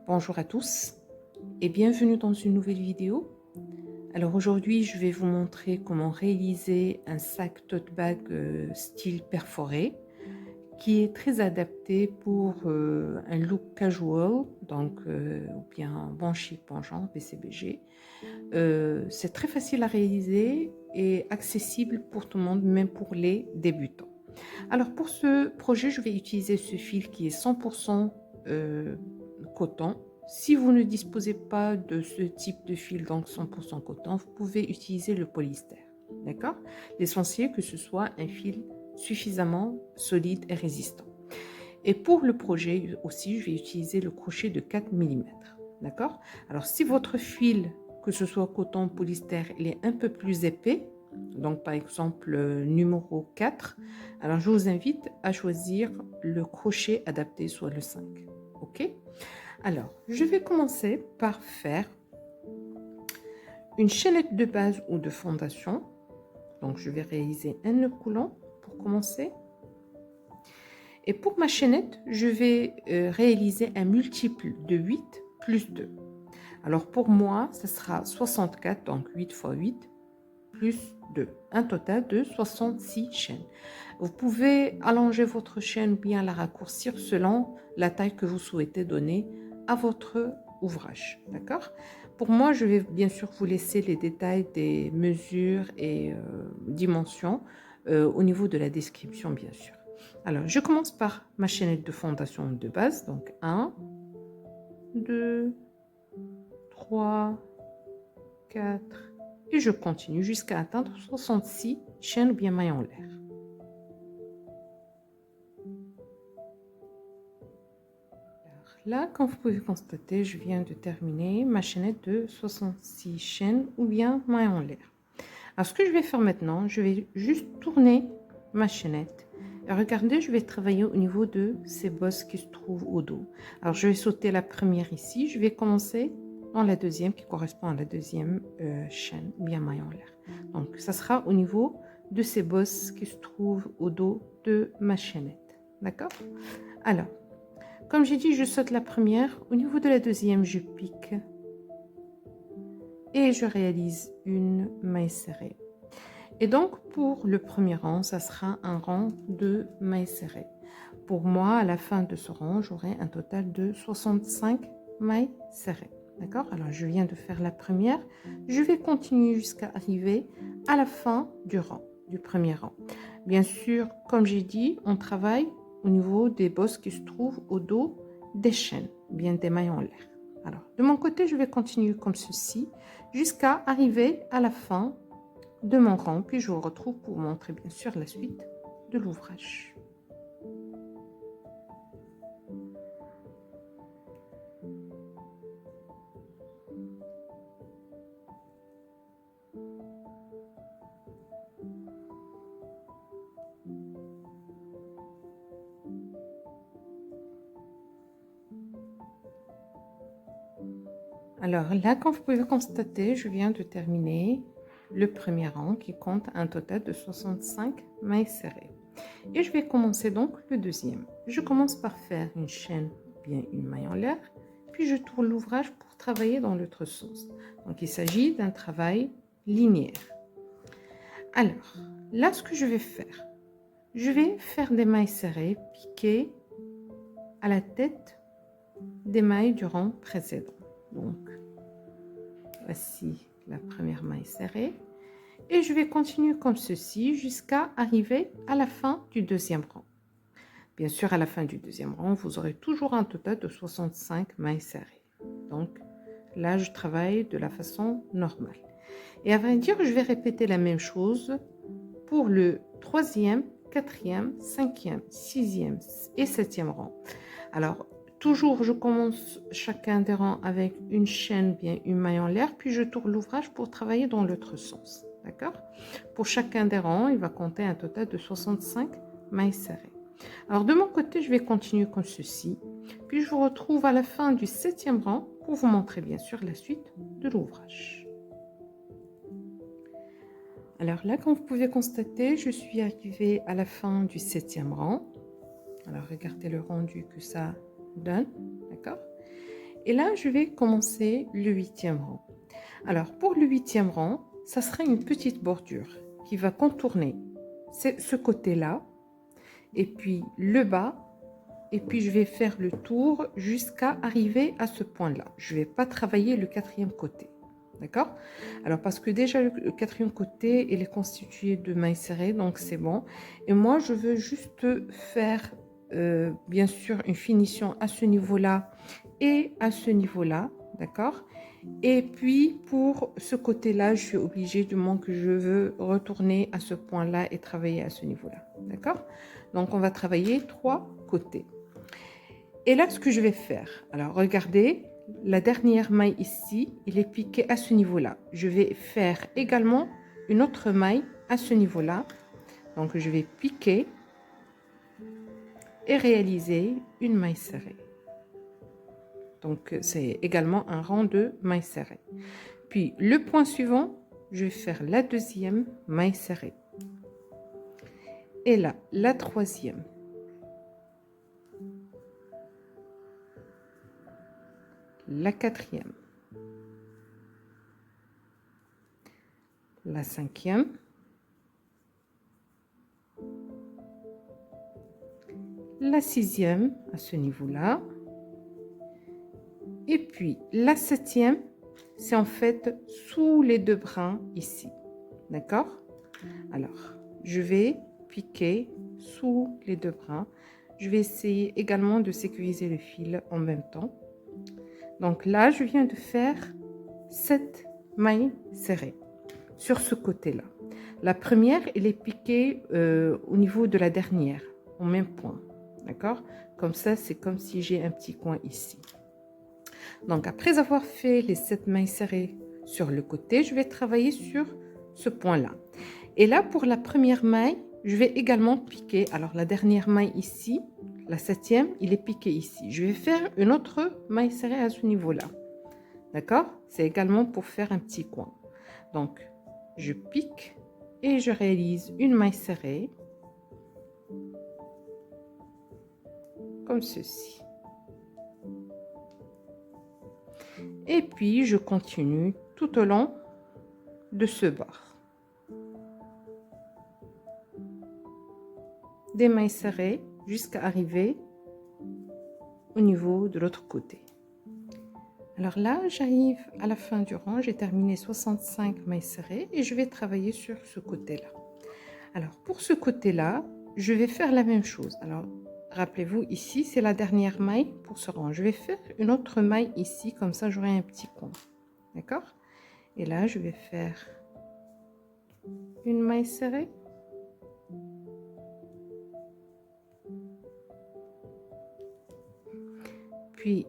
Bonjour à tous et bienvenue dans une nouvelle vidéo. Alors aujourd'hui, je vais vous montrer comment réaliser un sac tote bag style perforé qui est très adapté pour un look casual, donc ou bien bon chic, bon genre, BCBG. C'est très facile à réaliser et accessible pour tout le monde, même pour les débutants. Alors pour ce projet, je vais utiliser ce fil qui est 100% coton. Si vous ne disposez pas de ce type de fil, donc 100% coton, vous pouvez utiliser le polyester. D'accord? L'essentiel que ce soit un fil suffisamment solide et résistant. Et pour le projet aussi, je vais utiliser le crochet de 4 mm. D'accord? Alors si votre fil, que ce soit coton, polyester, il est un peu plus épais, donc par exemple numéro 4, alors je vous invite à choisir le crochet adapté, soit le 5. Ok? Alors, je vais commencer par faire une chaînette de base ou de fondation. Donc, je vais réaliser un nœud coulant pour commencer. Et pour ma chaînette, je vais réaliser un multiple de 8 plus 2. Alors, pour moi, ce sera 64, donc 8 fois 8 plus 2. Un total de 66 chaînes. Vous pouvez allonger votre chaîne ou bien la raccourcir selon la taille que vous souhaitez donner à votre ouvrage. D'accord? Pour moi, je vais bien sûr vous laisser les détails des mesures et dimensions au niveau de la description, bien sûr. Alors, je commence par ma chaînette de fondation de base. Donc, 1, 2, 3, 4, et je continue jusqu'à atteindre 66 chaînes ou bien mailles en l'air. Là, comme vous pouvez constater, je viens de terminer ma chaînette de 66 chaînes ou bien mailles en l'air. Alors, ce que je vais faire maintenant, je vais juste tourner ma chaînette. Et regardez, je vais travailler au niveau de ces bosses qui se trouvent au dos. Alors, je vais sauter la première ici. Je vais commencer dans la deuxième qui correspond à la deuxième chaîne ou bien maille en l'air. Donc, ça sera au niveau de ces bosses qui se trouvent au dos de ma chaînette. D'accord? Alors, comme j'ai dit, je saute la première. Au niveau de la deuxième, je pique et je réalise une maille serrée. Et donc, pour le premier rang, ça sera un rang de mailles serrées. Pour moi, à la fin de ce rang, j'aurai un total de 65 mailles serrées. D'accord? Alors, je viens de faire la première. Je vais continuer jusqu'à arriver à la fin du rang, du premier rang. Bien sûr, comme j'ai dit, on travaille au niveau des bosses qui se trouvent au dos des chaînes, bien des mailles en l'air. Alors, de mon côté, je vais continuer comme ceci jusqu'à arriver à la fin de mon rang, puis je vous retrouve pour vous montrer bien sûr la suite de l'ouvrage. Alors là, comme vous pouvez constater, je viens de terminer le premier rang qui compte un total de 65 mailles serrées. Et je vais commencer donc le deuxième. Je commence par faire une chaîne, bien une maille en l'air, puis je tourne l'ouvrage pour travailler dans l'autre sens. Donc il s'agit d'un travail linéaire. Alors, là, ce que je vais faire des mailles serrées piquées à la tête des mailles du rang précédent. Donc, voici la première maille serrée. Et je vais continuer comme ceci jusqu'à arriver à la fin du deuxième rang. Bien sûr, à la fin du deuxième rang, vous aurez toujours un total de 65 mailles serrées. Donc, là, je travaille de la façon normale. Et à vrai dire, je vais répéter la même chose pour le troisième, quatrième, cinquième, sixième et septième rang. Alors, toujours, je commence chacun des rangs avec une chaîne, bien une maille en l'air, puis je tourne l'ouvrage pour travailler dans l'autre sens. D'accord? Pour chacun des rangs, il va compter un total de 65 mailles serrées. Alors, de mon côté, je vais continuer comme ceci. Puis, je vous retrouve à la fin du septième rang pour vous montrer, bien sûr, la suite de l'ouvrage. Alors là, comme vous pouvez constater, je suis arrivée à la fin du septième rang. Alors, regardez le rendu que ça donne. D'accord? Et là, je vais commencer le 8e rang. Alors, pour le 8e rang, ça sera une petite bordure qui va contourner ce côté-là, et puis le bas, et puis je vais faire le tour jusqu'à arriver à ce point-là. Je ne vais pas travailler le 4e côté. D'accord? Alors, parce que déjà, le 4e côté, il est constitué de mailles serrées, donc c'est bon. Et moi, je veux juste faire, bien sûr, une finition à ce niveau-là et à ce niveau-là. D'accord? Et puis, pour ce côté-là, je suis obligée, du moment que je veux retourner à ce point-là et travailler à ce niveau-là. D'accord? Donc, on va travailler 3 côtés. Et là, ce que je vais faire, alors regardez, la dernière maille ici, il est piqué à ce niveau-là. Je vais faire également une autre maille à ce niveau-là. Donc, je vais piquer et réaliser une maille serrée. Donc, c'est également un rang de mailles serrées. Puis, le point suivant, je vais faire la 2e maille serrée. Et là, la 3e. La 4e. La 5e. La 6e à ce niveau-là. Et puis, la 7e, c'est en fait sous les 2 brins ici. D'accord? Alors, je vais piquer sous les 2 brins. Je vais essayer également de sécuriser le fil en même temps. Donc là, je viens de faire 7 mailles serrées sur ce côté-là. La première, elle est piquée au niveau de la dernière, au même point. D'accord? Comme ça, c'est comme si j'ai un petit coin ici. Donc, après avoir fait les 7 mailles serrées sur le côté, je vais travailler sur ce point-là. Et là, pour la première maille, je vais également piquer. Alors, la dernière maille ici, la 7e, il est piqué ici. Je vais faire une autre maille serrée à ce niveau-là. D'accord? C'est également pour faire un petit coin. Donc, je pique et je réalise une maille serrée. Comme ceci. Et puis, je continue tout au long de ce bord. Des mailles serrées jusqu'à arriver au niveau de l'autre côté. Alors là, j'arrive à la fin du rang. J'ai terminé 65 mailles serrées et je vais travailler sur ce côté-là. Alors, pour ce côté-là, je vais faire la même chose. Alors, rappelez-vous, ici, c'est la dernière maille pour ce rang. Je vais faire une autre maille ici, comme ça, j'aurai un petit coin. D'accord? Et là, je vais faire une maille serrée. Puis,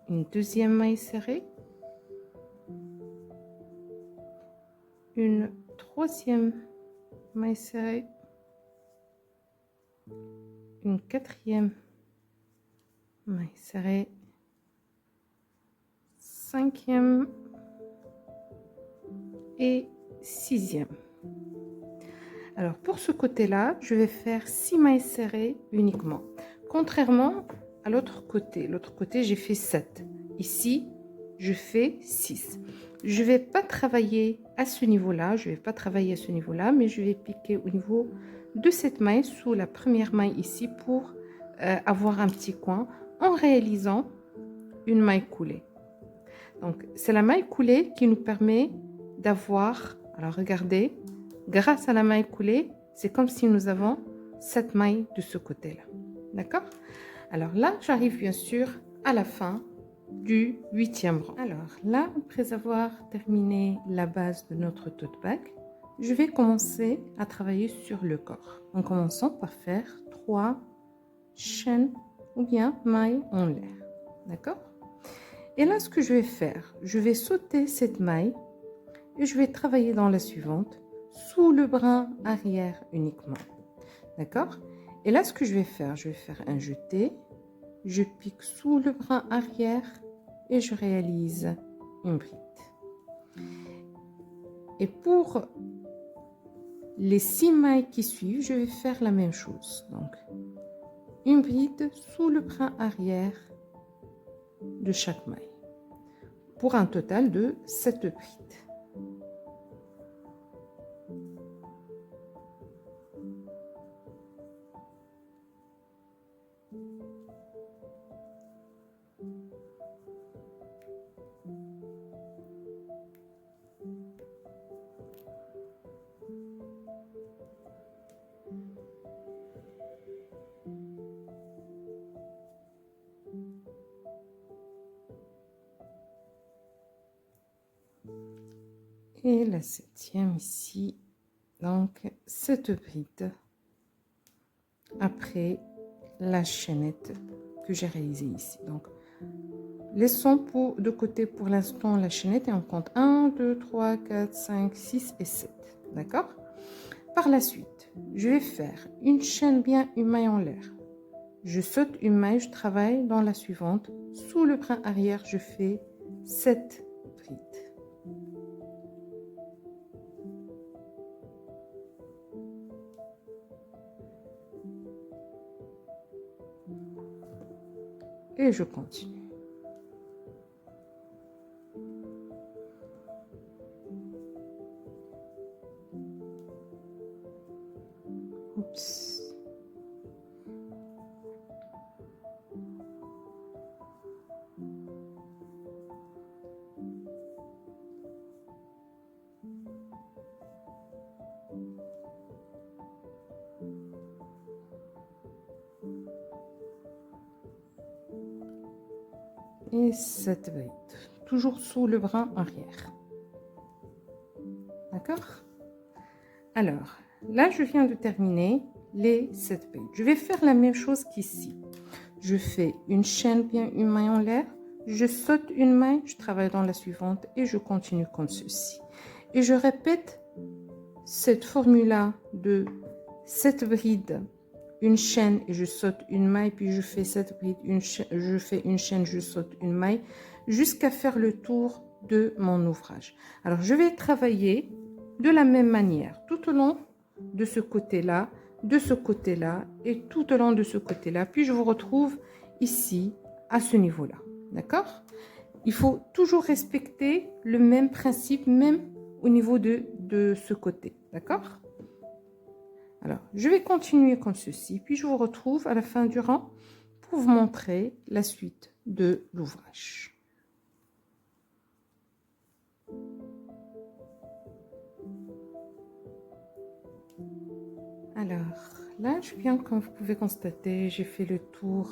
une deuxième maille serrée. Une troisième maille serrée. Une quatrième maille serrée. Cinquième et sixième. Alors, pour ce côté-là, je vais faire 6 mailles serrées uniquement. Contrairement à l'autre côté. L'autre côté, j'ai fait 7. Ici, je fais 6. Je ne vais pas travailler à ce niveau-là. Je ne vais pas travailler à ce niveau-là, mais je vais piquer au niveau de cette maille sous la première maille ici pour avoir un petit coin en réalisant une maille coulée. Donc, c'est la maille coulée qui nous permet d'avoir, alors regardez, grâce à la maille coulée, c'est comme si nous avons 7 mailles de ce côté-là. D'accord? Alors là, j'arrive bien sûr à la fin du 8e rang. Alors là, après avoir terminé la base de notre tote bag, je vais commencer à travailler sur le corps. En commençant par faire 3 chaînes ou bien mailles en l'air. D'accord? Et là, ce que je vais faire, je vais sauter cette maille et je vais travailler dans la suivante sous le brin arrière uniquement. D'accord? Et là, ce que je vais faire un jeté, je pique sous le brin arrière et je réalise une bride. Et pour les 6 mailles qui suivent, je vais faire la même chose. Donc, une bride sous le brin arrière de chaque maille. pour un total de 7 brides. Et la 7e ici, donc 7 brides après la chaînette que j'ai réalisée ici. Donc laissons de côté pour l'instant la chaînette et on compte 1, 2, 3, 4, 5, 6 et 7. D'accord? Par la suite, je vais faire une chaîne bien, une maille en l'air. Je saute une maille, je travaille dans la suivante. Sous le brin arrière, je fais 7 brides. Et je continue. Oups. Et 7 brides, toujours sous le brin arrière. D'accord? Alors, là, je viens de terminer les 7 brides. Je vais faire la même chose qu'ici. Je fais une chaîne bien, une maille en l'air. Je saute une maille, je travaille dans la suivante et je continue comme ceci. Et je répète cette formule-là de 7 brides, une chaîne et je saute une maille, puis je fais 7 brides, je fais une chaîne, je saute une maille, jusqu'à faire le tour de mon ouvrage. Alors, je vais travailler de la même manière tout au long de ce côté-là, de ce côté-là et tout au long de ce côté-là. Puis je vous retrouve ici, à ce niveau-là. D'accord? Il faut toujours respecter le même principe, même au niveau de ce côté. D'accord? Alors, je vais continuer comme ceci, puis je vous retrouve à la fin du rang pour vous montrer la suite de l'ouvrage. Alors, là, je viens, comme vous pouvez constater, j'ai fait le tour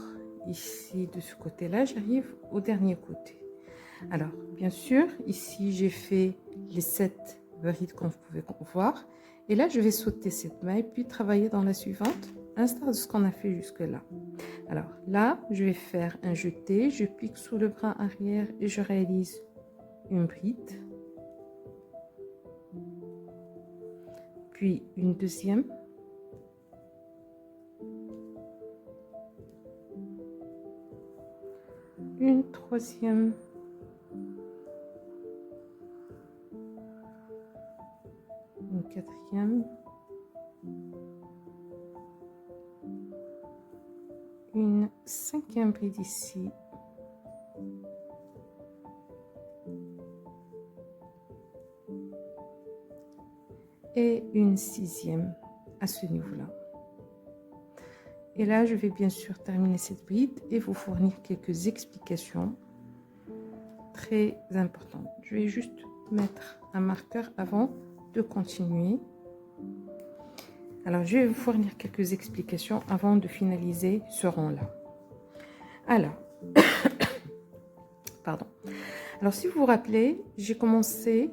ici de ce côté-là, j'arrive au dernier côté. Alors, bien sûr, ici, j'ai fait les 7 brides comme vous pouvez voir. Et là, je vais sauter cette maille, puis travailler dans la suivante, à l'instar de ce qu'on a fait jusque-là. Alors là, je vais faire un jeté, je pique sous le brin arrière et je réalise une bride. Puis une deuxième. Une troisième. Une quatrième. Une cinquième bride ici. Et une sixième à ce niveau-là. Et là, je vais bien sûr terminer cette bride et vous fournir quelques explications très importantes. Je vais juste mettre un marqueur avant de continuer. Alors, je vais vous fournir quelques explications avant de finaliser ce rang-là. Alors, pardon. Alors, si vous vous rappelez, j'ai commencé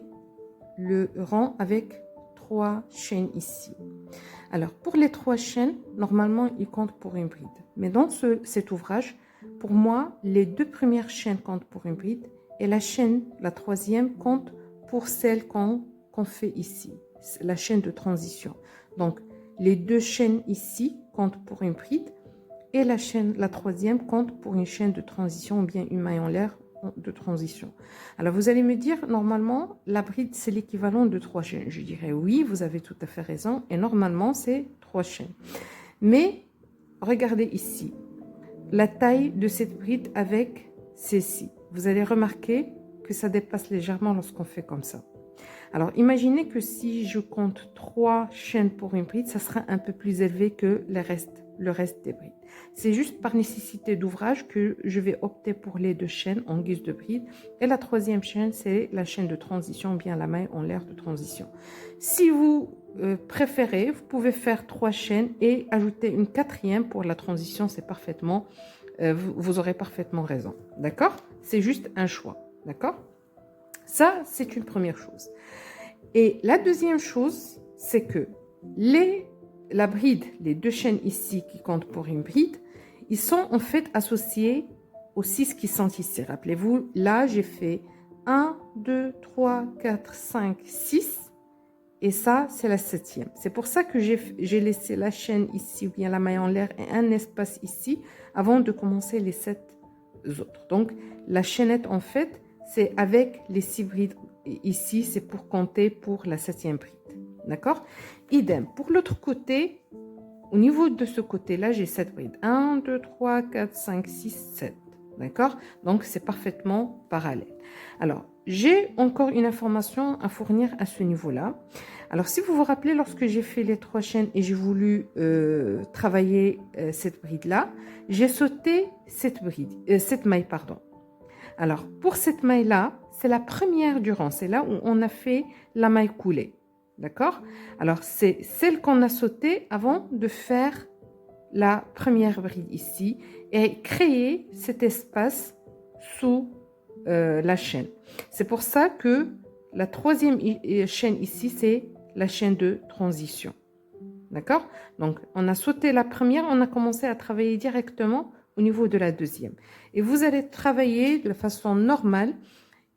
le rang avec 3 chaînes ici. Alors, pour les 3 chaînes, normalement, ils comptent pour une bride. Mais dans cet ouvrage, pour moi, les 2 premières chaînes comptent pour une bride et la chaîne, la 3e, compte pour celle qu'on fait ici, la chaîne de transition. Donc, les 2 chaînes ici comptent pour une bride et la 3e compte pour une chaîne de transition ou bien une maille en l'air de transition. Alors, vous allez me dire, normalement, la bride, c'est l'équivalent de 3 chaînes. Je dirais oui, vous avez tout à fait raison. Et normalement, c'est 3 chaînes. Mais, regardez ici, la taille de cette bride avec celle-ci. Vous allez remarquer que ça dépasse légèrement lorsqu'on fait comme ça. Alors, imaginez que si je compte 3 chaînes pour une bride, ça sera un peu plus élevé que le reste des brides. C'est juste par nécessité d'ouvrage que je vais opter pour les 2 chaînes en guise de bride. Et la 3e chaîne, c'est la chaîne de transition, ou bien la maille en l'air de transition. Si vous préférez, vous pouvez faire 3 chaînes et ajouter une 4e pour la transition, c'est parfaitement, vous aurez parfaitement raison. D'accord? C'est juste un choix. D'accord? Ça, c'est une première chose. Et la deuxième chose, c'est que la bride, les 2 chaînes ici qui comptent pour une bride, ils sont en fait associés aux 6 qui sont ici. Rappelez-vous, là, j'ai fait 1, 2, 3, 4, 5, 6. Et ça, c'est la 7e. C'est pour ça que j'ai laissé la chaîne ici, ou bien la maille en l'air, et un espace ici, avant de commencer les 7 autres. Donc, la chaînette, en fait, c'est avec les 6 brides ici, c'est pour compter pour la 7e bride. D'accord? Idem. Pour l'autre côté, au niveau de ce côté-là, j'ai 7 brides. 1, 2, 3, 4, 5, 6, 7. D'accord? Donc, c'est parfaitement parallèle. Alors, j'ai encore une information à fournir à ce niveau-là. Alors, si vous vous rappelez, lorsque j'ai fait les 3 chaînes et j'ai voulu travailler cette bride-là, j'ai sauté cette maille, pardon. Alors, pour cette maille-là, c'est la première du rang. C'est là où on a fait la maille coulée. D'accord? Alors, c'est celle qu'on a sautée avant de faire la première bride ici et créer cet espace sous la chaîne. C'est pour ça que la 3e chaîne ici, c'est la chaîne de transition. D'accord? Donc, on a sauté la première, on a commencé à travailler directement au niveau de la 2e. Et vous allez travailler de façon normale.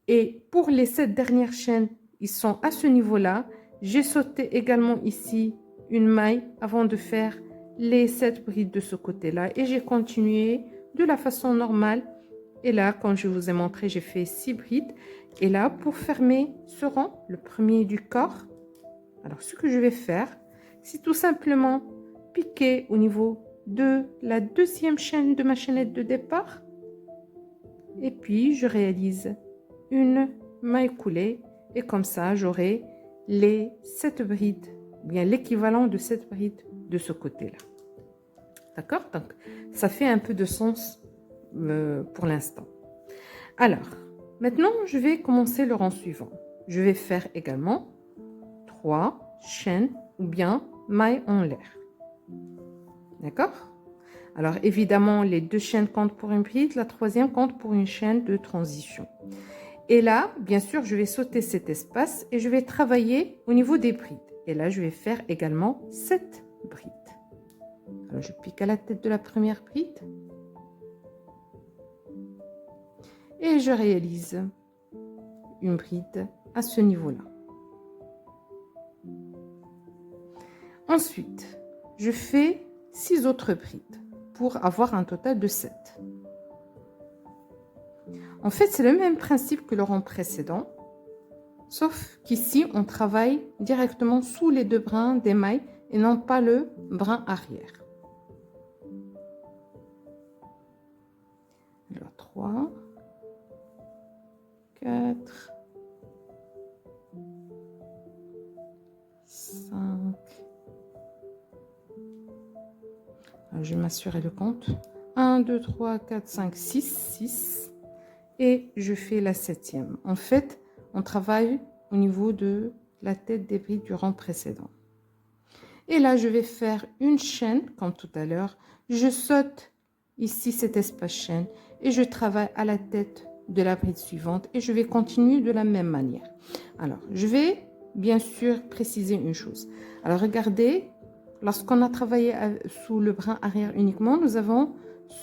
Et pour les 7 dernières chaînes, ils sont à ce niveau-là. J'ai sauté également ici une maille avant de faire les 7 brides de ce côté-là. Et j'ai continué de la façon normale. Et là, comme je vous ai montré, j'ai fait 6 brides. Et là, pour fermer ce rang, le premier du corps, alors ce que je vais faire, c'est tout simplement piquer au niveau de la 2e chaîne de ma chaînette de départ. Et puis, je réalise une maille coulée. Et comme ça, j'aurai les 7 brides, bien l'équivalent de 7 brides de ce côté-là. D'accord? Donc, ça fait un peu de sens pour l'instant. Alors, maintenant, je vais commencer le rang suivant. Je vais faire également 3 chaînes ou bien mailles en l'air. D'accord? Alors, évidemment, les 2 chaînes comptent pour une bride, la 3e compte pour une chaîne de transition. Et là, bien sûr, je vais sauter cet espace et je vais travailler au niveau des brides. Et là, je vais faire également 7 brides. Alors, je pique à la tête de la première bride. Et je réalise une bride à ce niveau-là. Ensuite, je fais 6 autres brides pour avoir un total de 7. En fait, c'est le même principe que le rang précédent, sauf qu'ici, on travaille directement sous les 2 brins des mailles et non pas le brin arrière. Alors, 3, 4, 5. Alors, je vais m'assurer le compte. 1, 2, 3, 4, 5, 6, 6. Et je fais la 7e. En fait, on travaille au niveau de la tête des brides du rang précédent. Et là, je vais faire une chaîne, comme tout à l'heure. Je saute ici cet espace chaîne et je travaille à la tête de la bride suivante et je vais continuer de la même manière. Alors, je vais bien sûr préciser une chose. Alors, regardez, lorsqu'on a travaillé sous le brin arrière uniquement, nous avons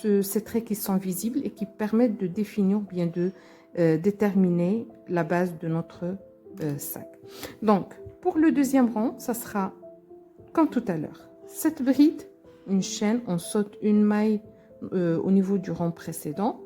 ces traits qui sont visibles et qui permettent de définir, bien de déterminer la base de notre sac. Donc, pour le 2e rang, ça sera comme tout à l'heure. Cette bride, une chaîne, on saute une maille au niveau du rang précédent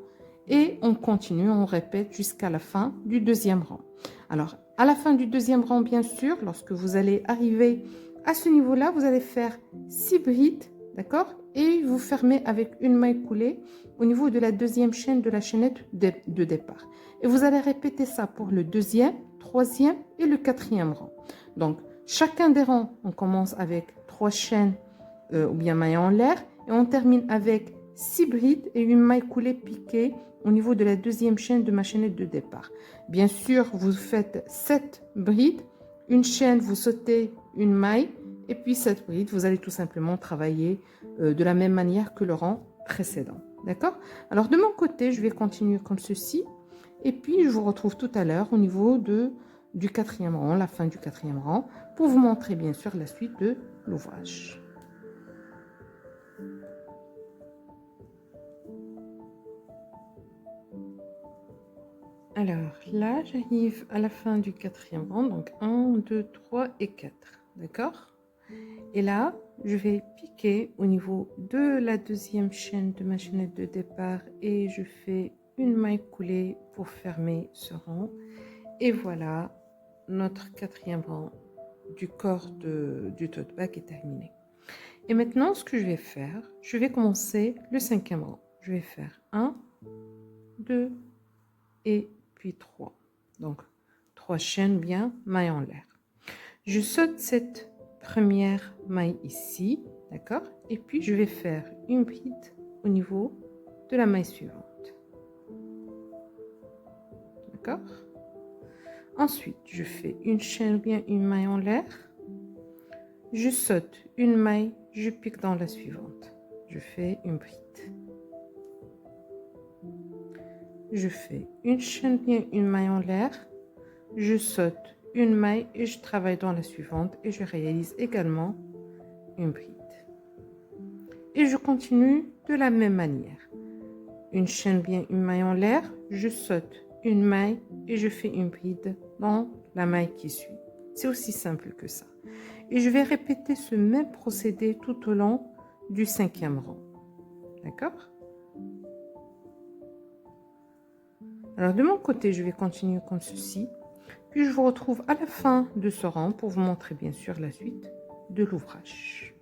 et on continue, on répète jusqu'à la fin du 2e rang. Alors, à la fin du 2e rang, bien sûr, lorsque vous allez arriver à ce niveau-là, vous allez faire 6 brides, d'accord? et vous fermez avec une maille coulée au niveau de la deuxième chaîne de la chaînette de départ. Et vous allez répéter ça pour le deuxième, troisième et le quatrième rang. Donc, chacun des rangs, on commence avec 3 chaînes ou bien mailles en l'air et on termine avec 6 brides et une maille coulée piquée au niveau de la deuxième chaîne de ma chaînette de départ. Bien sûr, vous faites 7 brides, une chaîne, vous sautez une maille et puis 7 brides. Vous allez tout simplement travailler de la même manière que le rang précédent. D'accord? Alors de mon côté, je vais continuer comme ceci et puis je vous retrouve tout à l'heure au niveau du quatrième rang, la fin du quatrième rang, pour vous montrer bien sûr la suite de l'ouvrage. Alors là, j'arrive à la fin du quatrième rang, donc 1, 2, 3 et 4, d'accord? Et là, je vais piquer au niveau de la deuxième chaîne de ma chaînette de départ et je fais une maille coulée pour fermer ce rang. Et voilà, notre quatrième rang du corps du tote bag est terminé. Et maintenant, ce que je vais faire, je vais commencer le cinquième rang. Je vais faire 1, 2 et puis 3. Donc, 3 chaînes bien, maille en l'air. Je saute cette première maille ici, d'accord? Et puis, je vais faire une bride au niveau de la maille suivante. D'accord? Ensuite, je fais une chaîne bien, une maille en l'air. Je saute une maille, je pique dans la suivante. Je fais une bride. Je fais une chaîne bien, une maille en l'air. Je saute une maille et je travaille dans la suivante et je réalise également une bride. Et je continue de la même manière. Une chaîne bien, une maille en l'air, je saute une maille et je fais une bride dans la maille qui suit. C'est aussi simple que ça. Et je vais répéter ce même procédé tout au long du cinquième rang. D'accord? Alors de mon côté, je vais continuer comme ceci. Puis je vous retrouve à la fin de ce rang pour vous montrer bien sûr la suite de l'ouvrage.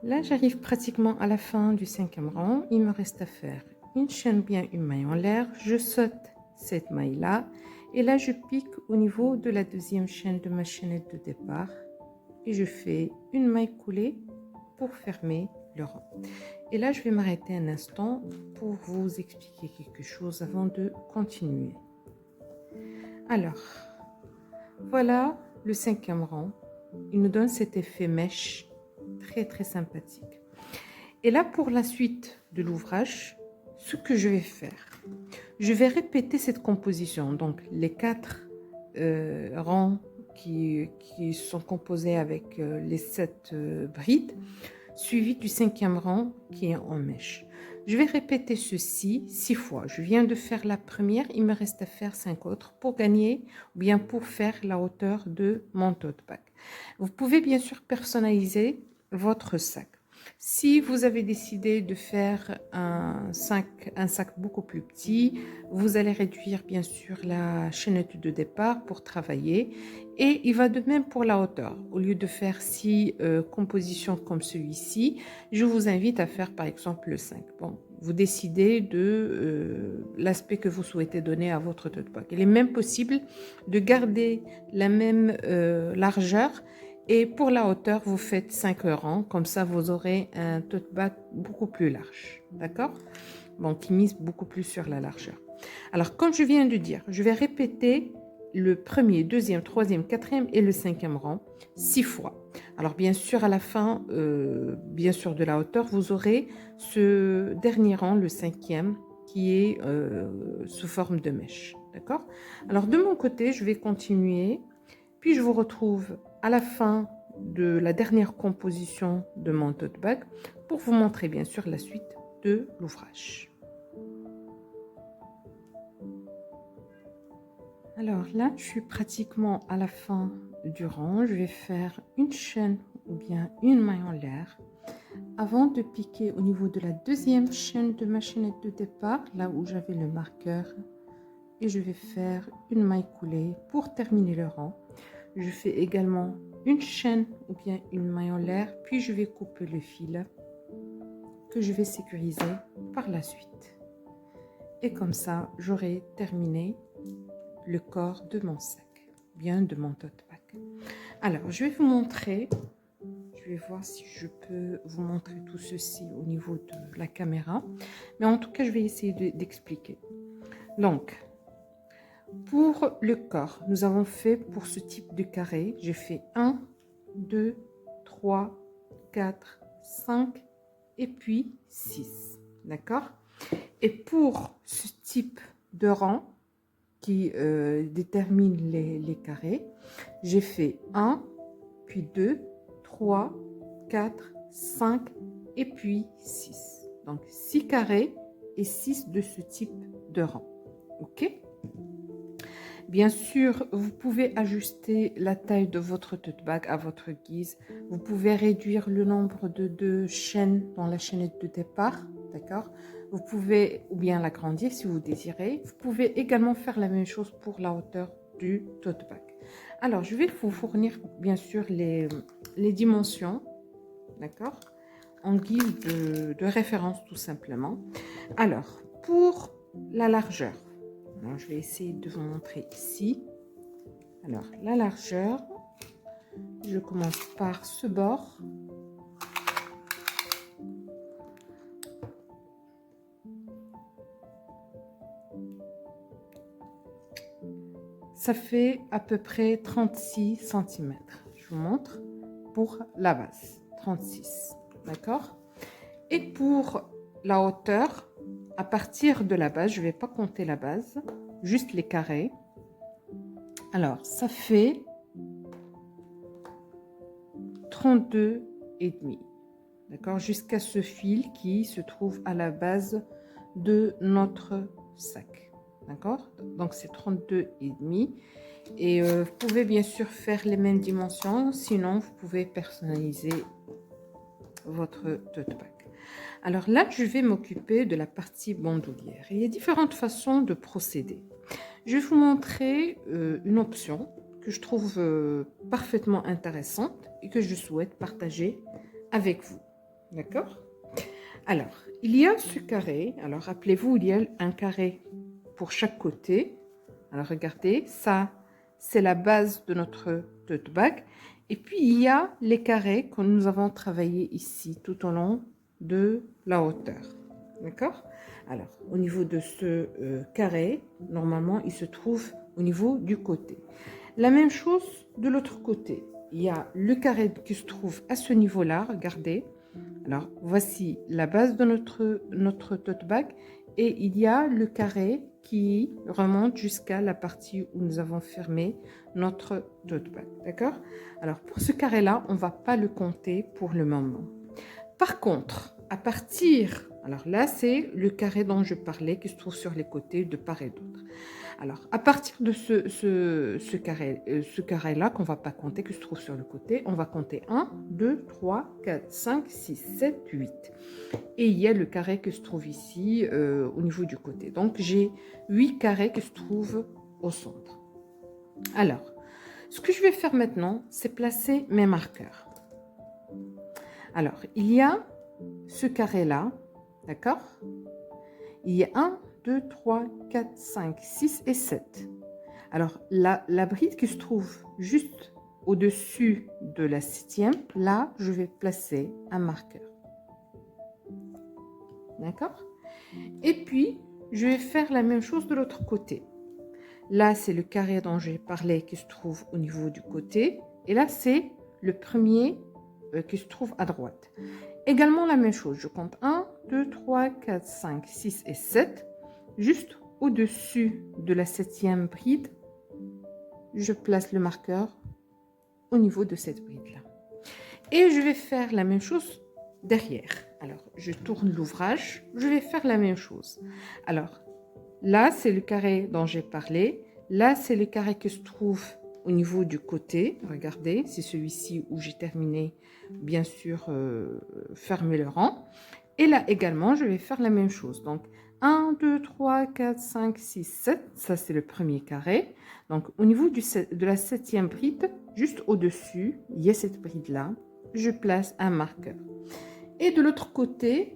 Là, j'arrive pratiquement à la fin du cinquième rang. Il me reste à faire une chaîne bien, une maille en l'air. Je saute cette maille-là. Et là, je pique au niveau de la deuxième chaîne de ma chaînette de départ. Et je fais une maille coulée pour fermer le rang. Et là, je vais m'arrêter un instant pour vous expliquer quelque chose avant de continuer. Alors, voilà le cinquième rang. Il nous donne cet effet mèche très très sympathique. Et là, pour la suite de l'ouvrage, ce que je vais faire, je vais répéter cette composition. Donc, les 4 rangs qui sont composés avec les 7 brides, suivi du cinquième rang qui est en mèche. Je vais répéter ceci 6 fois. Je viens de faire la première, il me reste à faire 5 autres pour gagner ou bien pour faire la hauteur de mon tote bag. Vous pouvez bien sûr personnaliser votre sac. Si vous avez décidé de faire un sac beaucoup plus petit, vous allez réduire bien sûr la chaînette de départ pour travailler. Et il va de même pour la hauteur. Au lieu de faire 6 compositions comme celui-ci, je vous invite à faire par exemple le 5. Bon, vous décidez de l'aspect que vous souhaitez donner à votre tote bag. Il est même possible de garder la même largeur. Et pour la hauteur, vous faites 5 rangs. Comme ça, vous aurez un tote bag beaucoup plus large. D'accord? Bon, qui mise beaucoup plus sur la largeur. Alors, comme je viens de dire, je vais répéter le premier, deuxième, troisième, quatrième et le cinquième rang 6 fois. Alors, bien sûr, à la fin, bien sûr, de la hauteur, vous aurez ce dernier rang, le cinquième, qui est sous forme de mèche. D'accord? Alors, de mon côté, je vais continuer. Puis, je vous retrouve à la fin de la dernière composition de mon tote bag pour vous montrer bien sûr la suite de l'ouvrage. Alors là, je suis pratiquement à la fin du rang. Je vais faire une chaîne ou bien une maille en l'air avant de piquer au niveau de la deuxième chaîne de ma chaînette de départ, là où j'avais le marqueur, et je vais faire une maille coulée pour terminer le rang. Je fais également une chaîne ou bien une maille en l'air, puis je vais couper le fil que je vais sécuriser par la suite. Et comme ça, j'aurai terminé le corps de mon sac, bien de mon tote bag. Alors, je vais vous montrer, je vais voir si je peux vous montrer tout ceci au niveau de la caméra, mais en tout cas, je vais essayer d'expliquer. Donc, pour le corps, nous avons fait pour ce type de carré, j'ai fait 1, 2, 3, 4, 5 et puis 6. D'accord? Et pour ce type de rang qui détermine les carrés, j'ai fait 1, puis 2, 3, 4, 5 et puis 6. Donc 6 carrés et 6 de ce type de rang. OK? Bien sûr, vous pouvez ajuster la taille de votre tote bag à votre guise. Vous pouvez réduire le nombre de chaînes dans la chaînette de départ, d'accord? Vous pouvez, ou bien l'agrandir si vous désirez. Vous pouvez également faire la même chose pour la hauteur du tote bag. Alors, je vais vous fournir, bien sûr, les dimensions, d'accord? En guise de référence, tout simplement. Alors, pour la largeur, alors, je vais essayer de vous montrer ici. Alors, la largeur, je commence par ce bord. Ça fait à peu près 36 cm. Je vous montre pour la base, 36. D'accord? Et pour la hauteur, à partir de la base, je ne vais pas compter la base, juste les carrés. Alors, ça fait 32,5. D'accord? Jusqu'à ce fil qui se trouve à la base de notre sac. D'accord? Donc, c'est 32,5. Et vous pouvez bien sûr faire les mêmes dimensions. Sinon, vous pouvez personnaliser votre tote bag. Alors là, je vais m'occuper de la partie bandoulière. Il y a différentes façons de procéder. Je vais vous montrer une option que je trouve parfaitement intéressante et que je souhaite partager avec vous. D'accord? Alors, il y a ce carré. Alors, rappelez-vous, il y a un carré pour chaque côté. Alors, regardez, ça, c'est la base de notre tote bag. Et puis, il y a les carrés que nous avons travaillé ici tout au long de la hauteur. D'accord? Alors, au niveau de ce carré, normalement, il se trouve au niveau du côté. La même chose de l'autre côté. Il y a le carré qui se trouve à ce niveau-là, regardez. Alors, voici la base de notre tote bag et il y a le carré qui remonte jusqu'à la partie où nous avons fermé notre tote bag. D'accord? Alors, pour ce carré-là, on ne va pas le compter pour le moment. Par contre, à partir... Alors là, c'est le carré dont je parlais qui se trouve sur les côtés de part et d'autre. Alors, à partir de ce carré-là, qu'on ne va pas compter, qui se trouve sur le côté, on va compter 1, 2, 3, 4, 5, 6, 7, 8. Et il y a le carré qui se trouve ici au niveau du côté. Donc, j'ai 8 carrés qui se trouvent au centre. Alors, ce que je vais faire maintenant, c'est placer mes marqueurs. Alors, il y a ce carré-là, d'accord? Il y a 1, 2, 3, 4, 5, 6 et 7. Alors, la bride qui se trouve juste au-dessus de la 7e, là, je vais placer un marqueur. D'accord? Et puis, je vais faire la même chose de l'autre côté. Là, c'est le carré dont j'ai parlé qui se trouve au niveau du côté. Et là, c'est le premier qui se trouve à droite. Également la même chose. Je compte 1, 2, 3, 4, 5, 6 et 7. Juste au-dessus de la 7e bride, je place le marqueur au niveau de cette bride-là. Et je vais faire la même chose derrière. Alors, je tourne l'ouvrage. Je vais faire la même chose. Alors, là, c'est le carré dont j'ai parlé. Là, c'est le carré qui se trouve au niveau du côté. Regardez, c'est celui-ci où j'ai terminé, bien sûr, fermer le rang. Et là également, je vais faire la même chose. Donc, 1, 2, 3, 4, 5, 6, 7. Ça, c'est le premier carré. Donc, au niveau de la 7e bride, juste au-dessus, il y a cette bride-là, je place un marqueur. Et de l'autre côté,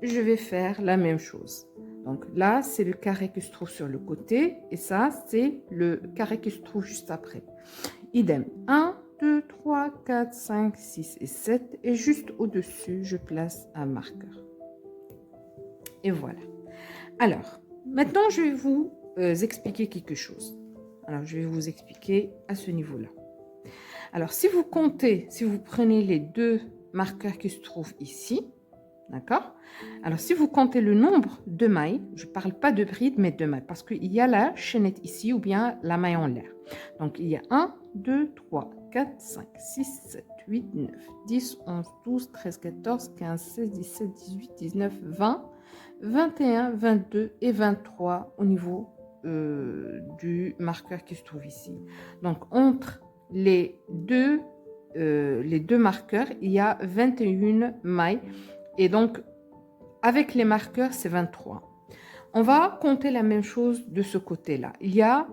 je vais faire la même chose. Donc là, c'est le carré qui se trouve sur le côté et ça, c'est le carré qui se trouve juste après. Idem, 1, 2, 3, 4, 5, 6 et 7 et juste au-dessus, je place un marqueur. Et voilà. Alors, maintenant, je vais vous expliquer quelque chose. Alors, je vais vous expliquer à ce niveau-là. Alors, si vous comptez, si vous prenez les deux marqueurs qui se trouvent ici, d'accord? Alors, si vous comptez le nombre de mailles, je ne parle pas de bride, mais de mailles, parce qu'il y a la chaînette ici ou bien la maille en l'air. Donc, il y a 1, 2, 3, 4, 5, 6, 7, 8, 9, 10, 11, 12, 13, 14, 15, 16, 17, 18, 19, 20, 21, 22 et 23 au niveau du marqueur qui se trouve ici. Donc, entre les deux marqueurs, il y a 21 mailles. Et donc, avec les marqueurs, c'est 23. On va compter la même chose de ce côté-là. Il y a,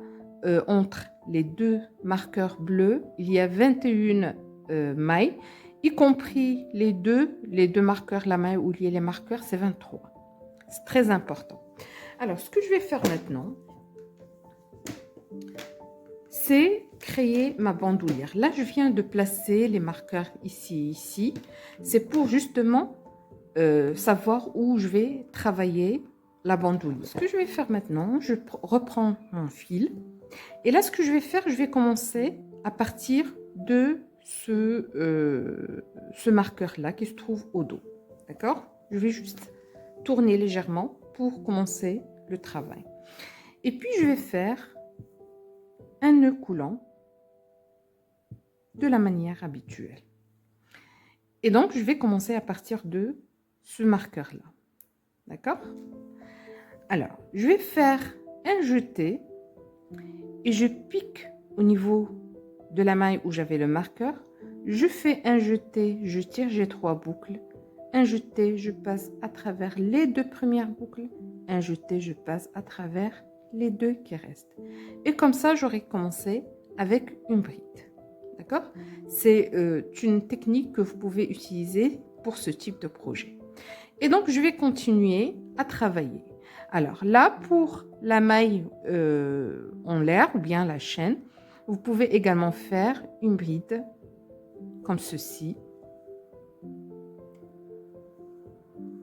entre les deux marqueurs bleus, il y a 21 mailles, y compris les deux marqueurs, la maille où il y a les marqueurs, c'est 23. C'est très important. Alors, ce que je vais faire maintenant, c'est créer ma bandoulière. Là, je viens de placer les marqueurs ici et ici. C'est pour justement savoir où je vais travailler la bandoulière. Ce que je vais faire maintenant, je reprends mon fil. Et là, ce que je vais faire, je vais commencer à partir de ce marqueur-là qui se trouve au dos. D'accord? Je vais juste tourner légèrement pour commencer le travail. Et puis, je vais faire un nœud coulant de la manière habituelle. Et donc, je vais commencer à partir de ce marqueur-là. D'accord? Alors, je vais faire un jeté et je pique au niveau de la maille où j'avais le marqueur. Je fais un jeté, je tire, j'ai 3 boucles. Un jeté, je passe à travers les 2 premières boucles. Un jeté, je passe à travers les 2 qui restent. Et comme ça, j'aurai commencé avec une bride. D'accord? C'est une technique que vous pouvez utiliser pour ce type de projet. Et donc, je vais continuer à travailler. Alors là, pour la maille en l'air ou bien la chaîne, vous pouvez également faire une bride comme ceci,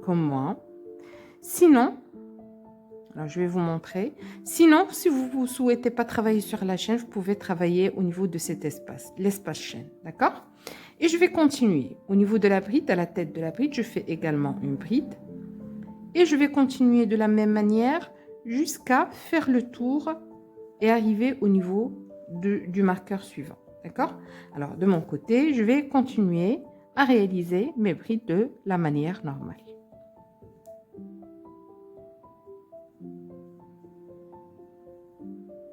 comme moi. Sinon, alors je vais vous montrer. Sinon, si vous ne souhaitez pas travailler sur la chaîne, vous pouvez travailler au niveau de cet espace, l'espace chaîne, d'accord? Et je vais continuer. Au niveau de la bride, à la tête de la bride, je fais également une bride. Et je vais continuer de la même manière jusqu'à faire le tour et arriver au niveau du marqueur suivant. D'accord? Alors, de mon côté, je vais continuer à réaliser mes brides de la manière normale.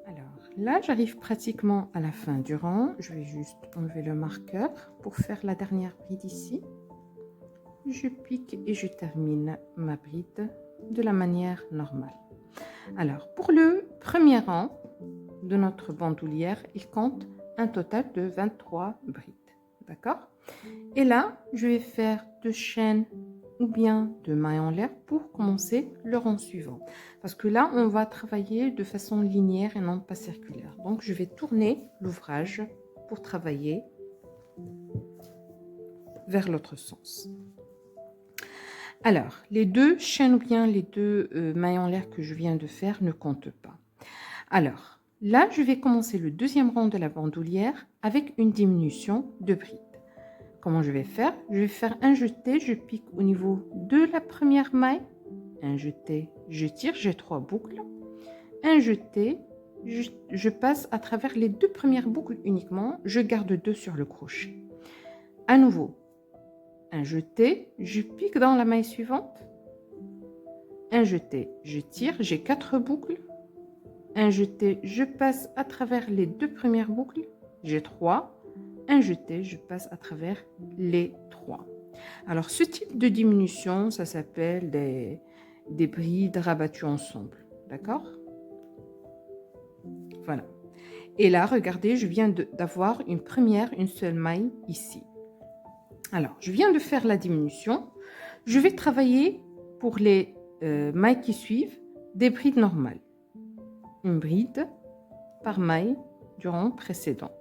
Alors, là, j'arrive pratiquement à la fin du rang. Je vais juste enlever le marqueur pour faire la dernière bride ici. Je pique et je termine ma bride de la manière normale. Alors, pour le premier rang de notre bandoulière, il compte un total de 23 brides. D'accord? Et là, je vais faire 2 chaînes ou bien 2 mailles en l'air pour commencer le rang suivant. Parce que là, on va travailler de façon linéaire et non pas circulaire. Donc, je vais tourner l'ouvrage pour travailler vers l'autre sens. Alors, les 2 chaînes ou bien les 2 mailles en l'air que je viens de faire ne comptent pas. Alors, là, je vais commencer le deuxième rang de la bandoulière avec une diminution de bride. Comment je vais faire? Je vais faire un jeté, je pique au niveau de la première maille. Un jeté, je tire, j'ai 3 boucles. Un jeté, je passe à travers les 2 premières boucles uniquement. Je garde 2 sur le crochet. À nouveau, un jeté, je pique dans la maille suivante. Un jeté, je tire, j'ai 4 boucles. Un jeté, je passe à travers les 2 premières boucles. J'ai 3. Un jeté, je passe à travers les 3. Alors, ce type de diminution, ça s'appelle des brides rabattues ensemble. D'accord? Voilà. Et là, regardez, je viens d'avoir une seule maille ici. Alors, je viens de faire la diminution. Je vais travailler pour les mailles qui suivent des brides normales. Une bride par maille du rang précédent.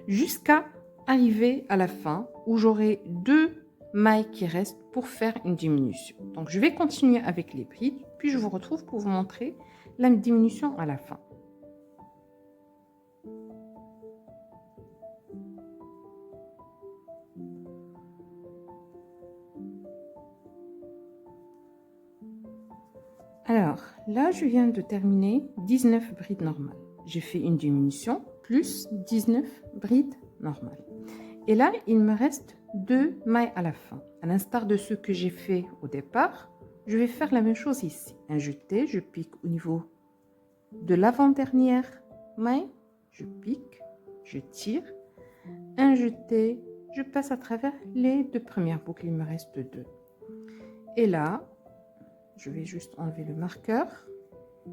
Jusqu'à arriver à la fin où j'aurai 2 mailles qui restent pour faire une diminution. Donc, je vais continuer avec les brides, puis je vous retrouve pour vous montrer la diminution à la fin. Alors, là, je viens de terminer 19 brides normales. J'ai fait une diminution plus 19 brides normales. Et là, il me reste 2 mailles à la fin. À l'instar de ce que j'ai fait au départ, je vais faire la même chose ici. Un jeté, je pique au niveau de l'avant-dernière maille, je pique, je tire. Un jeté, je passe à travers les 2 premières boucles, il me reste 2. Et là, je vais juste enlever le marqueur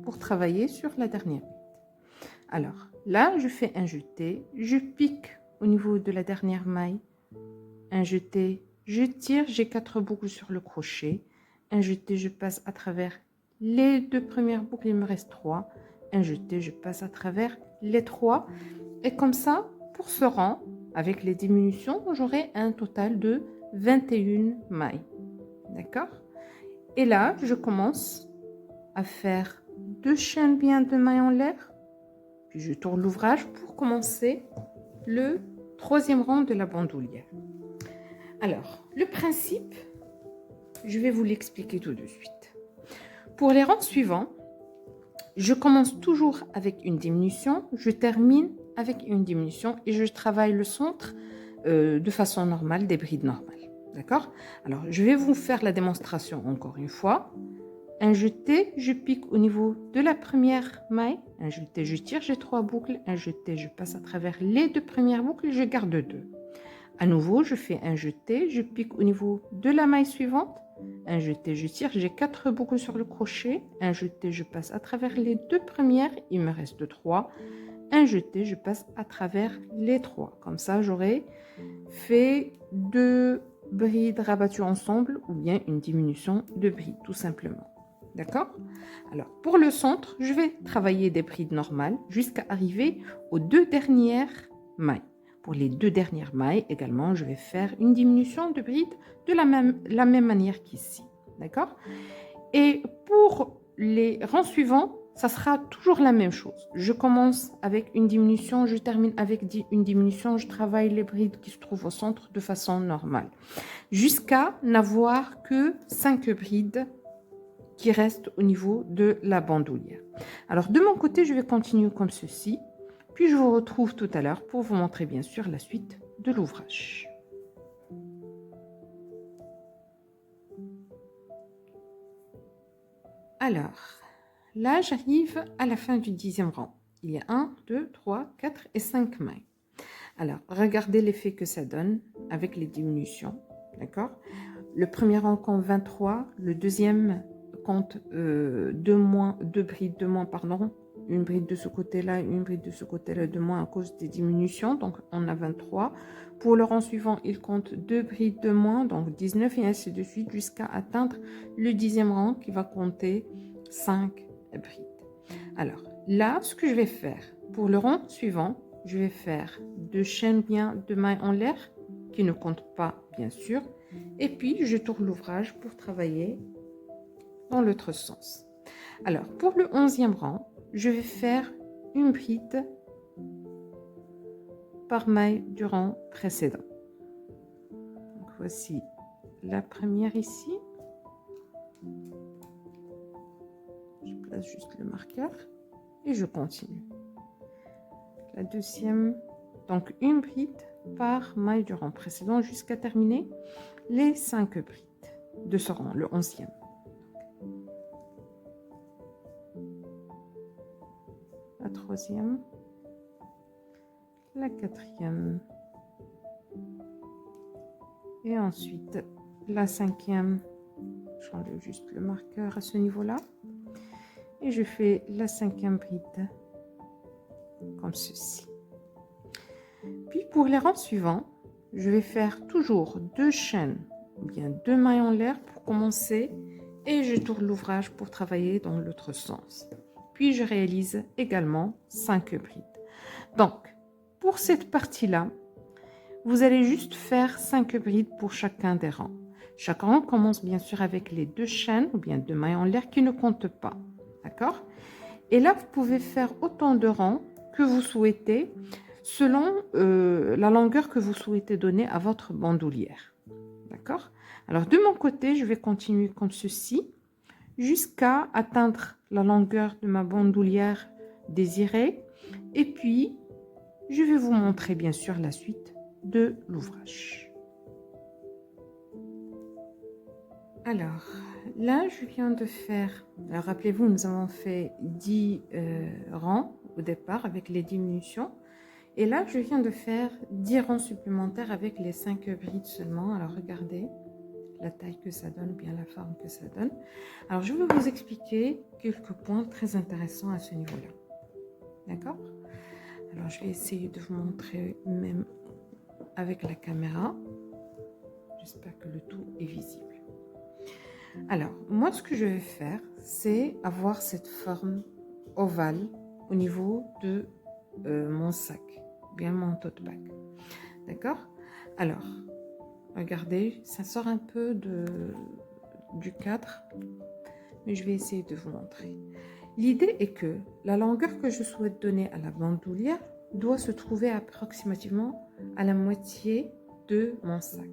pour travailler sur la dernière bride. Alors, là, je fais un jeté, je pique au niveau de la dernière maille, un jeté, je tire, j'ai 4 boucles sur le crochet, un jeté, je passe à travers les 2 premières boucles, il me reste 3, un jeté, je passe à travers les 3, et comme ça, pour ce rang, avec les diminutions, j'aurai un total de 21 mailles. D'accord? Et là, je commence à faire 2 chaînes bien de mailles en l'air, puis je tourne l'ouvrage pour commencer le 3e rang de la bandoulière. Alors, le principe, je vais vous l'expliquer tout de suite. Pour les rangs suivants, je commence toujours avec une diminution, je termine avec une diminution et je travaille le centre de façon normale, des brides normales. D'accord? Alors, je vais vous faire la démonstration encore une fois. Un jeté, je pique au niveau de la première maille. Un jeté, je tire, j'ai 3 boucles. Un jeté, je passe à travers les 2 premières boucles, je garde 2. À nouveau, je fais un jeté, je pique au niveau de la maille suivante. Un jeté, je tire, j'ai 4 boucles sur le crochet. Un jeté, je passe à travers les 2 premières, il me reste 3. Un jeté, je passe à travers les 3. Comme ça, j'aurai fait 2 brides rabattues ensemble ou bien une diminution de brides, tout simplement. D'accord? Alors, pour le centre, je vais travailler des brides normales jusqu'à arriver aux 2 dernières mailles. Pour les 2 dernières mailles, également, je vais faire une diminution de brides de la même manière qu'ici. D'accord? Et pour les rangs suivants, ça sera toujours la même chose. Je commence avec une diminution, je termine avec une diminution, je travaille les brides qui se trouvent au centre de façon normale. Jusqu'à n'avoir que 5 brides qui restent au niveau de la bandoulière. Alors de mon côté, je vais continuer comme ceci. Puis je vous retrouve tout à l'heure pour vous montrer bien sûr la suite de l'ouvrage. Alors, là j'arrive à la fin du 10e rang. Il y a 1, 2, 3, 4 et 5 mailles. Alors, regardez l'effet que ça donne avec les diminutions. D'accord? Le premier rang compte 23, le deuxième compte 2 brides de moins, pardon. Une bride de ce côté-là, une bride de ce côté-là de moins à cause des diminutions, donc on a 23. Pour le rang suivant, il compte 2 brides de moins, donc 19 et ainsi de suite, jusqu'à atteindre le 10e rang qui va compter 5 brides. Alors là, ce que je vais faire, pour le rang suivant, je vais faire 2 chaînes bien de mailles en l'air, qui ne comptent pas bien sûr, et puis je tourne l'ouvrage pour travailler dans l'autre sens. Alors pour le 11e rang, je vais faire une bride par maille du rang précédent. Donc, voici la première ici. Je place juste le marqueur et je continue. La deuxième, donc une bride par maille du rang précédent jusqu'à terminer les 5 brides de ce rang, le 11e. La troisième, la quatrième et ensuite la 5e. J'enlève juste le marqueur à ce niveau-là et je fais la 5e bride comme ceci. Puis pour les rangs suivants, je vais faire toujours 2 chaînes ou bien 2 mailles en l'air pour commencer et je tourne l'ouvrage pour travailler dans l'autre sens. Puis je réalise également 5 brides. Donc, pour cette partie-là, vous allez juste faire 5 brides pour chacun des rangs. Chaque rang commence bien sûr avec les 2 chaînes ou bien 2 mailles en l'air qui ne comptent pas. D'accord? Et là, vous pouvez faire autant de rangs que vous souhaitez selon la longueur que vous souhaitez donner à votre bandoulière. D'accord? Alors, de mon côté, je vais continuer comme ceci jusqu'à atteindre la longueur de ma bandoulière désirée. Et puis, je vais vous montrer bien sûr la suite de l'ouvrage. Alors, là, je viens de faire... Alors, rappelez-vous, nous avons fait 10 rangs au départ avec les diminutions. Et là, je viens de faire 10 rangs supplémentaires avec les 5 brides seulement. Alors, regardez la taille que ça donne, bien la forme que ça donne. Alors, je vais vous expliquer quelques points très intéressants à ce niveau-là. D'accord? Alors, je vais essayer de vous montrer même avec la caméra. J'espère que le tout est visible. Alors, moi, ce que je vais faire, c'est avoir cette forme ovale au niveau de mon sac, bien mon tote bag. D'accord? Alors, regardez, ça sort un peu du cadre, mais je vais essayer de vous montrer. L'idée est que la longueur que je souhaite donner à la bandoulière doit se trouver approximativement à la moitié de mon sac.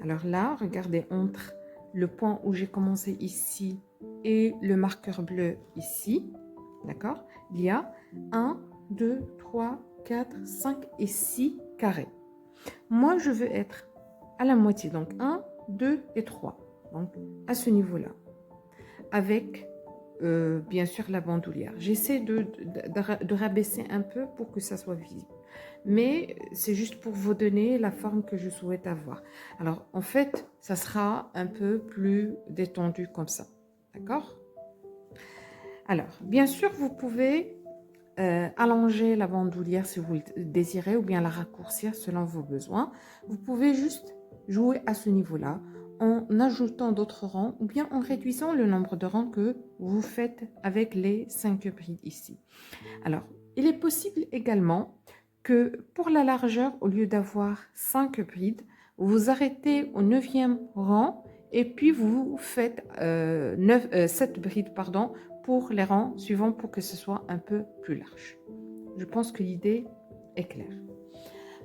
Alors là, regardez, entre le point où j'ai commencé ici et le marqueur bleu ici, d'accord, il y a 1, 2, 3, 4, 5 et 6 carrés. Moi, je veux être à la moitié, donc 1, 2 et 3, donc à ce niveau-là, avec bien sûr la bandoulière. J'essaie de rabaisser un peu pour que ça soit visible. Mais c'est juste pour vous donner la forme que je souhaite avoir. Alors, en fait, ça sera un peu plus détendu comme ça. D'accord? Alors, bien sûr, vous pouvez allonger la bandoulière si vous le désirez ou bien la raccourcir selon vos besoins. Vous pouvez juste jouer à ce niveau-là en ajoutant d'autres rangs ou bien en réduisant le nombre de rangs que vous faites avec les 5 brides ici. Alors, il est possible également que pour la largeur, au lieu d'avoir 5 brides, vous arrêtez au 9e rang et puis vous faites 7 brides pardon, pour les rangs suivants pour que ce soit un peu plus large. Je pense que l'idée est claire.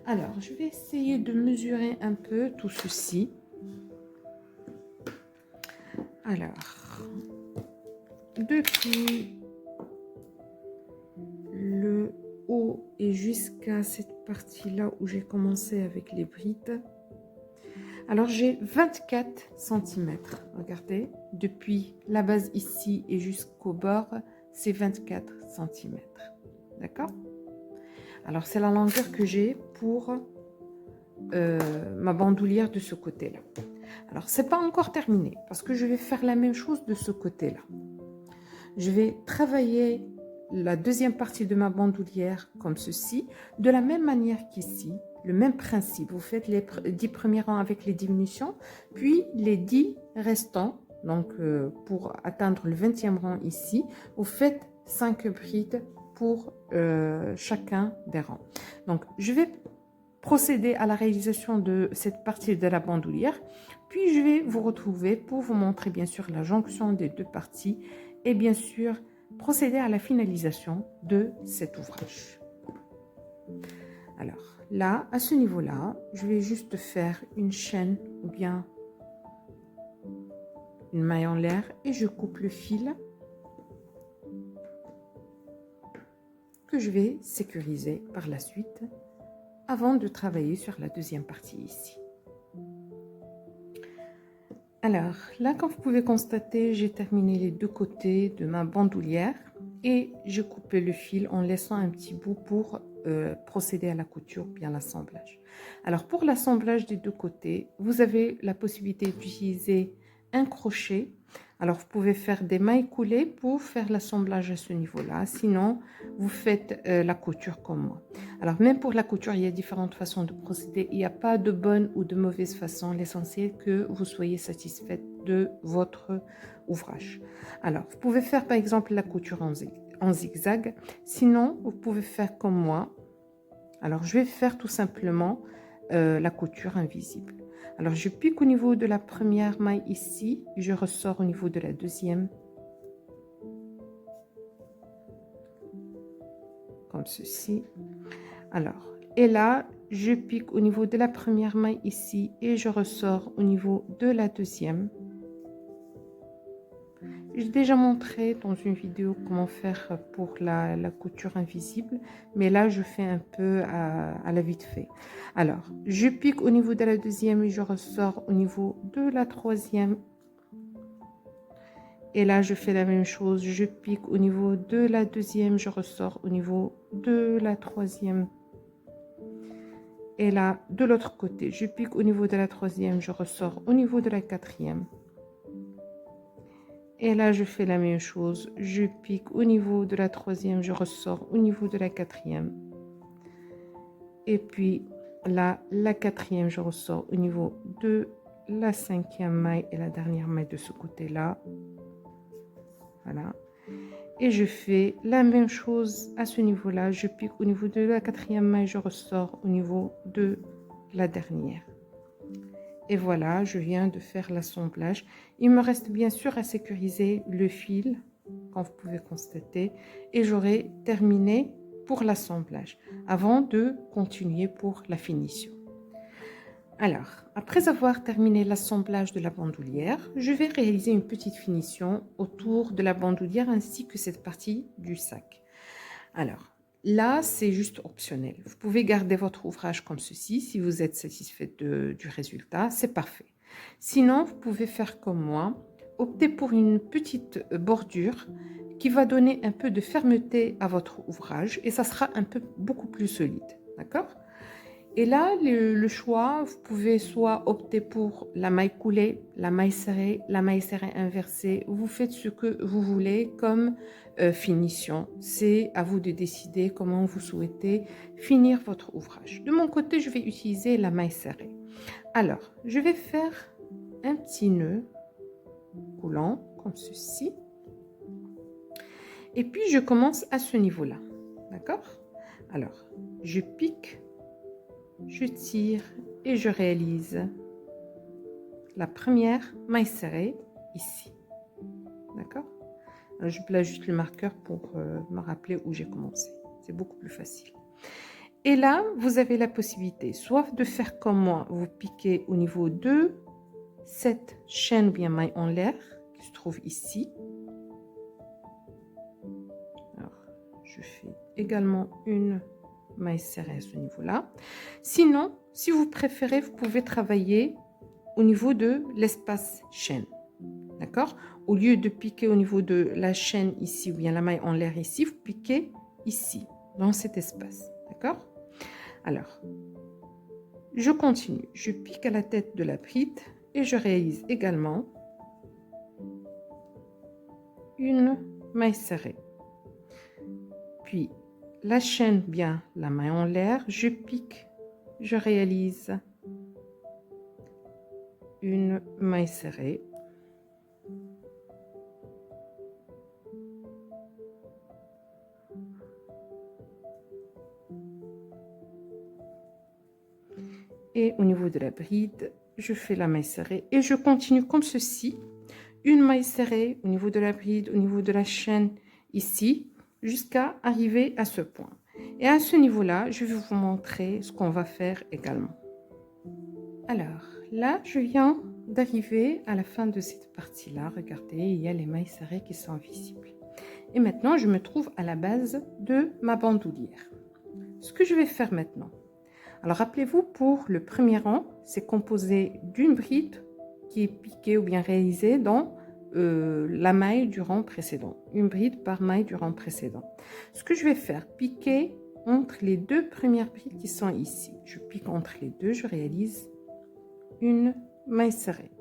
Alors, je vais essayer de mesurer un peu tout ceci. Alors, depuis le haut et jusqu'à cette partie-là où j'ai commencé avec les brides. Alors, j'ai 24 cm. Regardez, depuis la base ici et jusqu'au bord, c'est 24 cm. D'accord? Alors, c'est la longueur que j'ai pour ma bandoulière de ce côté-là. Alors, c'est pas encore terminé parce que je vais faire la même chose de ce côté-là. Je vais travailler la deuxième partie de ma bandoulière comme ceci, de la même manière qu'ici, le même principe. Vous faites les 10 premiers rangs avec les diminutions, puis les 10 restants, donc pour atteindre le 20e rang ici, vous faites 5 brides pour chacun des rangs. Donc, je vais procéder à la réalisation de cette partie de la bandoulière, puis je vais vous retrouver pour vous montrer bien sûr la jonction des deux parties et bien sûr procéder à la finalisation de cet ouvrage. Alors là, à ce niveau-là, je vais juste faire une chaîne ou bien une maille en l'air et je coupe le fil que je vais sécuriser par la suite avant de travailler sur la deuxième partie ici. Alors là, comme vous pouvez constater, j'ai terminé les deux côtés de ma bandoulière et j'ai coupé le fil en laissant un petit bout pour procéder à la couture, bien l'assemblage. Alors pour l'assemblage des deux côtés, vous avez la possibilité d'utiliser un crochet Alors, vous pouvez faire des mailles coulées pour faire l'assemblage à ce niveau-là. Sinon, vous faites la couture comme moi. Alors, même pour la couture, il y a différentes façons de procéder. Il n'y a pas de bonne ou de mauvaise façon. L'essentiel est que vous soyez satisfaite de votre ouvrage. Alors, vous pouvez faire par exemple la couture en zigzag. Sinon, vous pouvez faire comme moi. Alors, je vais faire tout simplement la couture invisible. Alors, je pique au niveau de la première maille ici, je ressors au niveau de la deuxième, comme ceci. Alors, et là, je pique au niveau de la première maille ici et je ressors au niveau de la deuxième. J'ai déjà montré dans une vidéo comment faire pour la couture invisible, mais là je fais un peu à la vite fait. Alors, je pique au niveau de la deuxième et je ressors au niveau de la troisième. Et là je fais la même chose, je pique au niveau de la deuxième, je ressors au niveau de la troisième. Et là, de l'autre côté, je pique au niveau de la troisième, je ressors au niveau de la quatrième. Et là, je fais la même chose. Je pique au niveau de la troisième, je ressors au niveau de la quatrième. Et puis là, la quatrième, je ressors au niveau de la cinquième maille et la dernière maille de ce côté-là. Voilà. Et je fais la même chose à ce niveau-là. Je pique au niveau de la quatrième maille, je ressors au niveau de la dernière. Et voilà, je viens de faire l'assemblage. Il me reste bien sûr à sécuriser le fil, comme vous pouvez constater, et j'aurai terminé pour l'assemblage, avant de continuer pour la finition. Alors, après avoir terminé l'assemblage de la bandoulière, je vais réaliser une petite finition autour de la bandoulière ainsi que cette partie du sac. Alors, là, c'est juste optionnel. Vous pouvez garder votre ouvrage comme ceci. Si vous êtes satisfait du résultat, c'est parfait. Sinon, vous pouvez faire comme moi. Optez pour une petite bordure qui va donner un peu de fermeté à votre ouvrage et ça sera beaucoup plus solide. D'accord ? Et là, le choix, vous pouvez soit opter pour la maille coulée, la maille serrée inversée. Vous faites ce que vous voulez comme finition. C'est à vous de décider comment vous souhaitez finir votre ouvrage. De mon côté, je vais utiliser la maille serrée. Alors, je vais faire un petit nœud coulant comme ceci. Et puis, je commence à ce niveau-là. D'accord ? Alors, je pique. Je tire et je réalise la première maille serrée ici. D'accord? Je place juste le marqueur pour me rappeler où j'ai commencé. C'est beaucoup plus facile. Et là, vous avez la possibilité soit de faire comme moi, vous piquez au niveau de cette chaîne ou bien maille en l'air qui se trouve ici. Alors, je fais également une maille serrée à ce niveau-là. Sinon, si vous préférez, vous pouvez travailler au niveau de l'espace chaîne. D'accord? Au lieu de piquer au niveau de la chaîne ici ou bien la maille en l'air ici, vous piquez ici, dans cet espace. D'accord? Alors, je continue. Je pique à la tête de la bride et je réalise également une maille serrée. Puis, la chaîne bien la main en l'air, je pique, je réalise une maille serrée. Et au niveau de la bride, je fais la maille serrée et je continue comme ceci. Une maille serrée au niveau de la bride, au niveau de la chaîne ici, jusqu'à arriver à ce point. Et à ce niveau-là, je vais vous montrer ce qu'on va faire également. Alors, là, je viens d'arriver à la fin de cette partie-là. Regardez, il y a les mailles serrées qui sont visibles. Et maintenant, je me trouve à la base de ma bandoulière. Ce que je vais faire maintenant. Alors, rappelez-vous, pour le premier rang, c'est composé d'une bride qui est piquée ou bien réalisée dans la maille du rang précédent. Une bride par maille du rang précédent. Ce que je vais faire, piquer entre les deux premières brides qui sont ici. Je pique entre les deux, je réalise une maille serrée.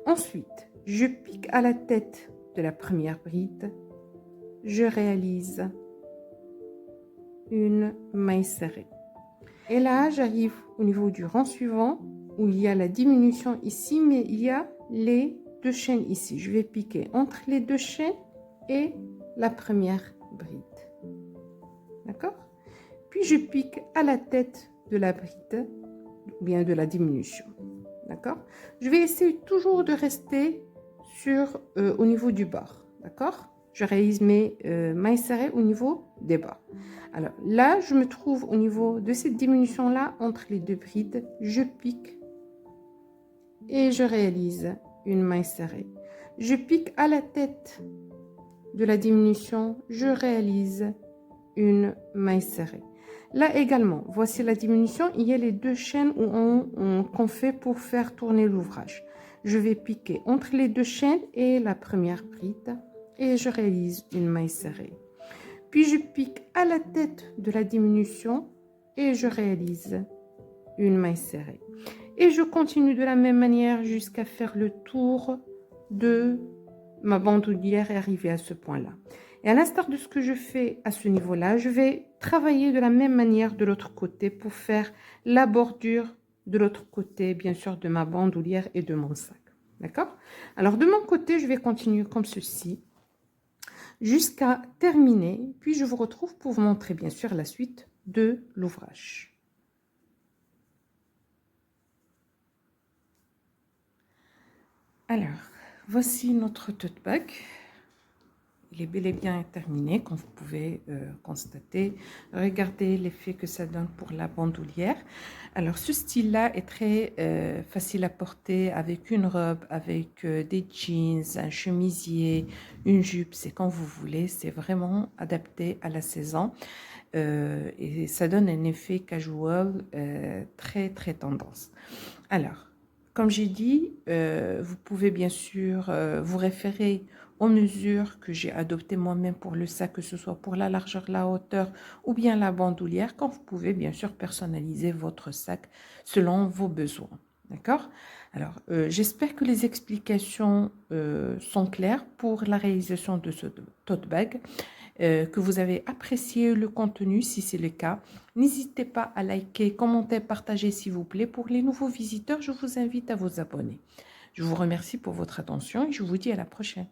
Ensuite, Je pique à la tête de la première bride, je réalise une maille serrée. Et là, j'arrive au niveau du rang suivant où il y a la diminution ici, mais il y a les deux chaînes ici. Je vais piquer entre les deux chaînes et la première bride. D'accord? Puis je pique à la tête de la bride, ou bien de la diminution. D'accord? Je vais essayer toujours de rester au niveau du bord. D'accord? Je réalise mes mailles serrées au niveau des bas. Alors là, je me trouve au niveau de cette diminution-là, entre les deux brides. Je pique et je réalise une maille serrée. Je pique à la tête de la diminution, je réalise une maille serrée. Là également, voici la diminution, il y a les deux chaînes qu'on fait pour faire tourner l'ouvrage. Je vais piquer entre les deux chaînes et la première bride et je réalise une maille serrée. Puis je pique à la tête de la diminution et je réalise une maille serrée. Et je continue de la même manière jusqu'à faire le tour de ma bandoulière et arriver à ce point-là. Et à l'instar de ce que je fais à ce niveau-là, je vais travailler de la même manière de l'autre côté pour faire la bordure de l'autre côté, bien sûr, de ma bandoulière et de mon sac. D'accord? Alors, de mon côté, je vais continuer comme ceci jusqu'à terminer. Puis, je vous retrouve pour vous montrer, bien sûr, la suite de l'ouvrage. Alors, voici notre tote bag. Il est bel et bien terminé, comme vous pouvez constater. Regardez l'effet que ça donne pour la bandoulière. Alors, ce style-là est très facile à porter avec une robe, avec des jeans, un chemisier, une jupe. C'est quand vous voulez. C'est vraiment adapté à la saison. Et ça donne un effet casual très, très tendance. Alors, comme j'ai dit, vous pouvez bien sûr vous référer aux mesures que j'ai adoptées moi-même pour le sac, que ce soit pour la largeur, la hauteur ou bien la bandoulière, quand vous pouvez bien sûr personnaliser votre sac selon vos besoins. D'accord? Alors, j'espère que les explications sont claires pour la réalisation de ce tote bag, que vous avez apprécié le contenu. Si c'est le cas, n'hésitez pas à liker, commenter, partager s'il vous plaît. Pour les nouveaux visiteurs, je vous invite à vous abonner. Je vous remercie pour votre attention et je vous dis à la prochaine.